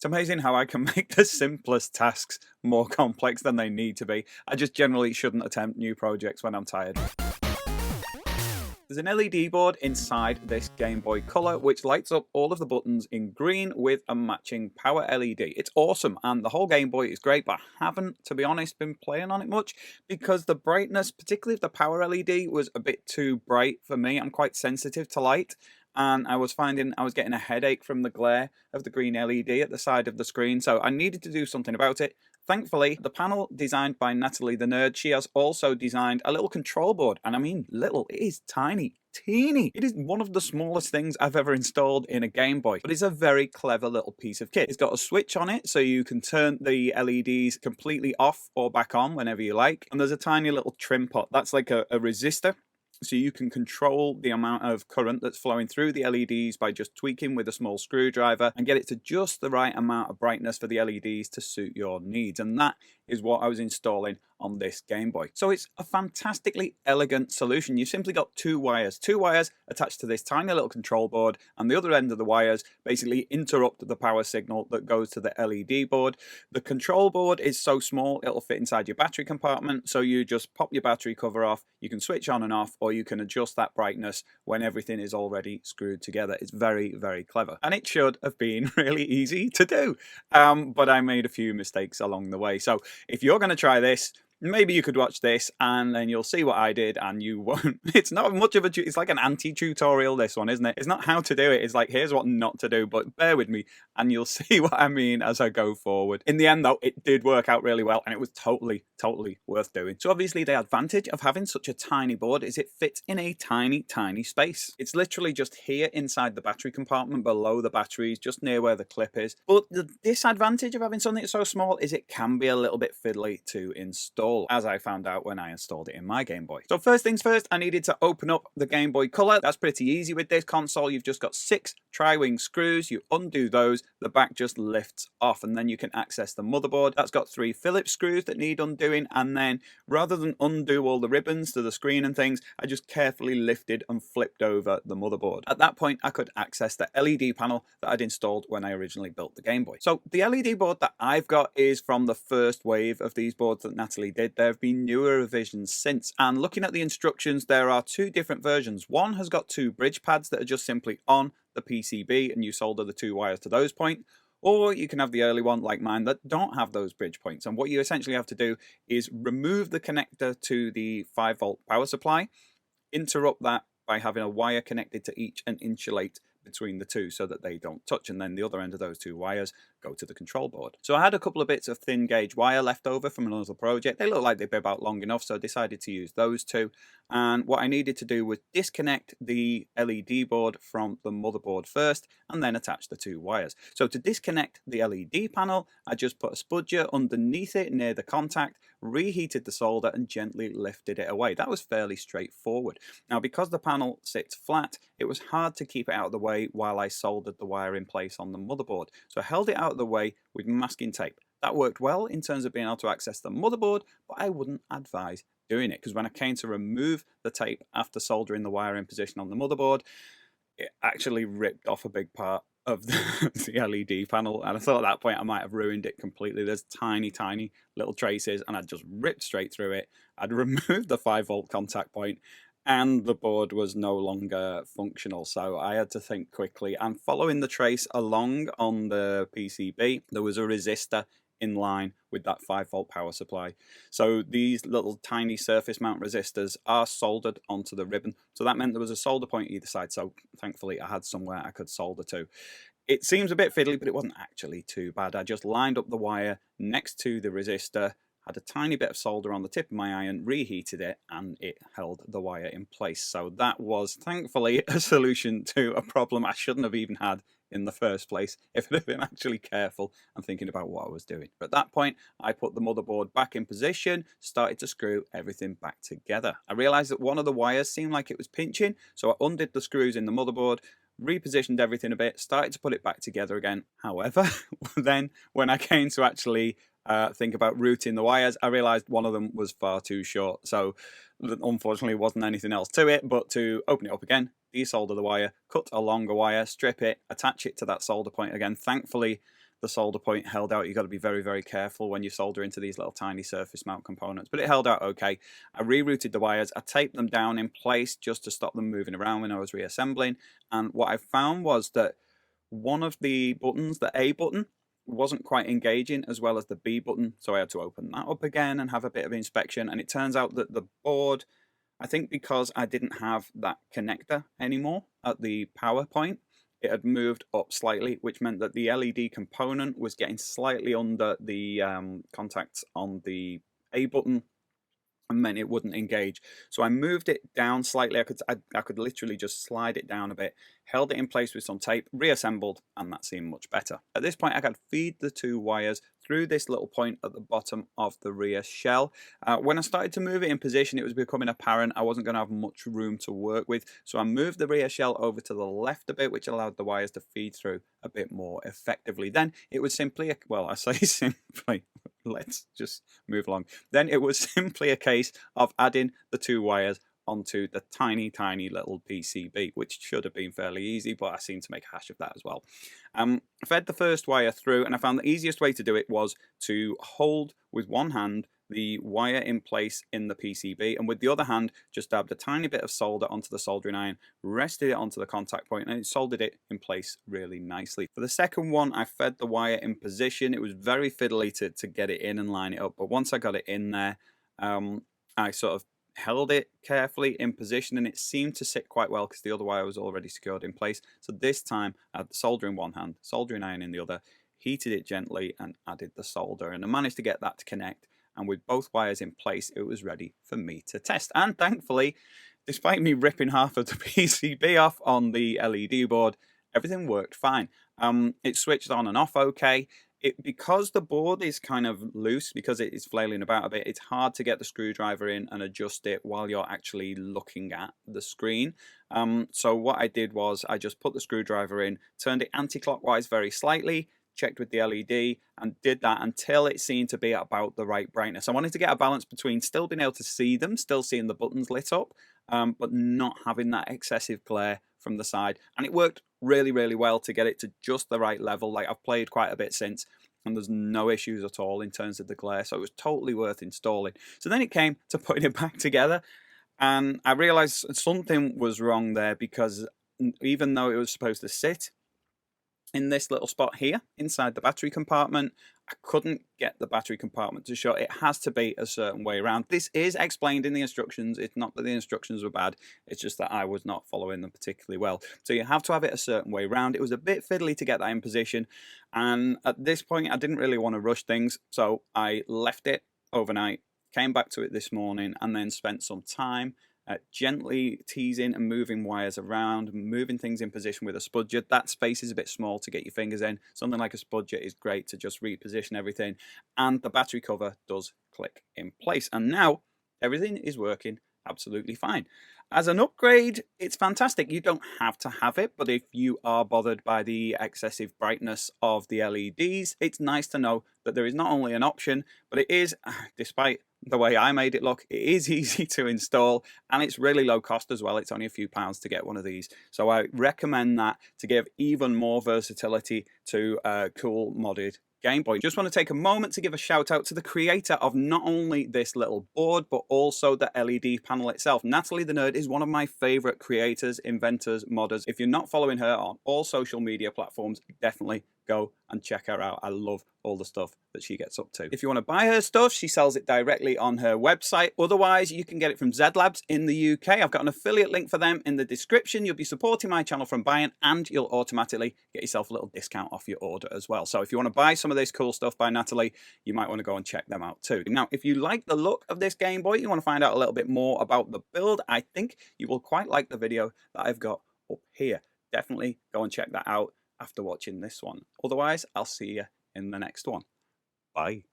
It's amazing how I can make the simplest tasks more complex than they need to be. I just generally shouldn't attempt new projects when I'm tired. There's an LED board inside this Game Boy Color which lights up all of the buttons in green with a matching power LED. It's awesome and the whole Game Boy is great, but I haven't, to be honest, been playing on it much because the brightness, particularly of the power LED, was a bit too bright for me. I'm quite sensitive to light, and I was finding I was getting a headache from the glare of the green LED at the side of the screen, so I needed to do something about it. Thankfully, the panel designed by Natalie The Nerd, she has also designed a little control board, and I mean little, it is tiny, teeny. It is one of the smallest things I've ever installed in a Game Boy, but it's a very clever little piece of kit. It's got a switch on it so you can turn the LEDs completely off or back on whenever you like, and there's a tiny little trim pot. That's like a resistor. So you can control the amount of current that's flowing through the LEDs by just tweaking with a small screwdriver and get it to just the right amount of brightness for the LEDs to suit your needs. And that is what I was installing on this Game Boy. So it's a fantastically elegant solution. You've simply got two wires attached to this tiny little control board, and the other end of the wires basically interrupt the power signal that goes to the LED board. The control board is so small it'll fit inside your battery compartment, so you just pop your battery cover off, you can switch on and off, or you can adjust that brightness when everything is already screwed together. It's very, very clever, and it should have been really easy to do, but I made a few mistakes along the way. So if you're going to try this, maybe you could watch this and then you'll see what I did and you won't. It's not much of a, it's like an anti-tutorial, this one, isn't it? It's not how to do it. It's like, here's what not to do, but bear with me and you'll see what I mean as I go forward. In the end though, it did work out really well and it was totally worth doing. So obviously the advantage of having such a tiny board is it fits in a tiny space. It's literally just here inside the battery compartment below the batteries, just near where the clip is. But the disadvantage of having something so small is it can be a little bit fiddly to install, as I found out when I installed it in my Game Boy. So first things first, I needed to open up the Game Boy Color. That's pretty easy with this console. You've just got 6 tri-wing screws. You undo those, the back just lifts off, and then you can access the motherboard. That's got 3 Phillips screws that need undoing, and then rather than undo all the ribbons to the screen and things, I just carefully lifted and flipped over the motherboard. At that point, I could access the LED panel that I'd installed when I originally built the Game Boy. So the LED board that I've got is from the first wave of these boards that Natalie did. There have been newer revisions since, and looking at the instructions, there are 2 different versions. One has got 2 bridge pads that are just simply on the PCB and you solder the 2 wires to those points, or you can have the early one like mine that don't have those bridge points. And what you essentially have to do is remove the connector to the 5-volt power supply, interrupt that by having a wire connected to each and insulate between the 2 so that they don't touch, and then the other end of those 2 wires go to the control board. So I had a couple of bits of thin gauge wire left over from another project. They look like they'd be about long enough, so I decided to use those 2. And what I needed to do was disconnect the LED board from the motherboard first and then attach the 2 wires. So to disconnect the LED panel, I just put a spudger underneath it near the contact, reheated the solder and gently lifted it away. That was fairly straightforward. Now, because the panel sits flat, it was hard to keep it out of the way while I soldered the wire in place on the motherboard. So I held it out of the way with masking tape. That worked well in terms of being able to access the motherboard, but I wouldn't advise doing it because when I came to remove the tape after soldering the wire in position on the motherboard, it actually ripped off a big part of the LED panel, and I thought at that point I might have ruined it completely. There's tiny little traces and I'd just ripped straight through it. I'd removed the 5-volt contact point and the board was no longer functional, so I had to think quickly, and following the trace along on the PCB there was a resistor in line with that 5-volt power supply. So these little tiny surface mount resistors are soldered onto the ribbon, so that meant there was a solder point either side, so thankfully I had somewhere I could solder to. It seems a bit fiddly, but it wasn't actually too bad. I just lined up the wire next to the resistor, had a tiny bit of solder on the tip of my iron, reheated it, and it held the wire in place. So that was thankfully a solution to a problem I shouldn't have even had in the first place if I'd have been actually careful and thinking about what I was doing. But at that point, I put the motherboard back in position, started to screw everything back together. I realized that one of the wires seemed like it was pinching, so I undid the screws in the motherboard, repositioned everything a bit, started to put it back together again. However, then when I came to actually think about routing the wires, I realized one of them was far too short, so unfortunately wasn't anything else to it but to open it up again, desolder the wire, cut a longer wire, strip it, attach it to that solder point again. Thankfully the solder point held out. You've got to be very, very careful when you solder into these little tiny surface mount components, but it held out okay. I rerouted the wires. I taped them down in place just to stop them moving around when I was reassembling. And what I found was that one of the buttons, the A button, wasn't quite engaging as well as the B button. So I had to open that up again and have a bit of inspection. And it turns out that the board, I think because I didn't have that connector anymore at the power point, it had moved up slightly, which meant that the LED component was getting slightly under the contacts on the A button, and meant it wouldn't engage. So I moved it down slightly. I could literally just slide it down a bit, held it in place with some tape, reassembled, and that seemed much better. At this point, I could feed the 2 wires through this little point at the bottom of the rear shell. When I started to move it in position, it was becoming apparent I wasn't going to have much room to work with. So I moved the rear shell over to the left a bit, which allowed the wires to feed through a bit more effectively. Then it was simply, well, I say simply, let's just move along. Then it was simply a case of adding the 2 wires onto the tiny, tiny little PCB, which should have been fairly easy, but I seem to make a hash of that as well. I fed the first wire through, and I found the easiest way to do it was to hold with one hand the wire in place in the PCB, and with the other hand just dabbed a tiny bit of solder onto the soldering iron, rested it onto the contact point, and it soldered it in place really nicely. For the second one, I fed the wire in position. It was very fiddly to get it in and line it up, but once I got it in there, I sort of held it carefully in position, and it seemed to sit quite well because the other wire was already secured in place. So this time I had the solder in one hand, soldering iron in the other, heated it gently and added the solder, and I managed to get that to connect. And with both wires in place, it was ready for me to test. And thankfully, despite me ripping half of the PCB off on the LED board, everything worked fine. It switched on and off okay. Because the board is kind of loose, because it is flailing about a bit, it's hard to get the screwdriver in and adjust it while you're actually looking at the screen. So what I did was I just put the screwdriver in, turned it anti-clockwise very slightly, checked with the LED, and did that until it seemed to be at about the right brightness. I wanted to get a balance between still being able to see them, still seeing the buttons lit up, but not having that excessive glare from the side. And it worked really, really well to get it to just the right level. Like, I've played quite a bit since, and there's no issues at all in terms of the glare, so it was totally worth installing. So then it came to putting it back together, and I realized something was wrong there, because even though it was supposed to sit in this little spot here inside the battery compartment, I couldn't get the battery compartment to show. It has to be a certain way around. This is explained in the instructions. It's not that the instructions were bad, it's just that I was not following them particularly well. So you have to have it a certain way around. It was a bit fiddly to get that in position, and at this point I didn't really want to rush things, so I left it overnight, came back to it this morning, and then spent some time gently teasing and moving wires around, moving things in position with a spudger. That space is a bit small to get your fingers in. Something like a spudger is great to just reposition everything, and the battery cover does click in place. And now everything is working absolutely fine. As an upgrade, it's fantastic. You don't have to have it, but if you are bothered by the excessive brightness of the LEDs, it's nice to know that there is not only an option, but it is, despite the way I made it look, it is easy to install, and it's really low cost as well. It's only a few pounds to get one of these. So I recommend that to give even more versatility to a cool modded Game Boy. Just want to take a moment to give a shout out to the creator of not only this little board, but also the LED panel itself. Natalie The Nerd is one of my favorite creators, inventors, modders. If you're not following her on all social media platforms, definitely go and check her out. I love all the stuff that she gets up to. If you want to buy her stuff, she sells it directly on her website. Otherwise, you can get it from Zed Labs in the UK. I've got an affiliate link for them in the description. You'll be supporting my channel from buying, and you'll automatically get yourself a little discount off your order as well. So if you want to buy some of this cool stuff by Natalie, you might want to go and check them out too. Now, if you like the look of this Game Boy, you want to find out a little bit more about the build, I think you will quite like the video that I've got up here. Definitely go and check that out after watching this one. Otherwise, I'll see you in the next one. Bye.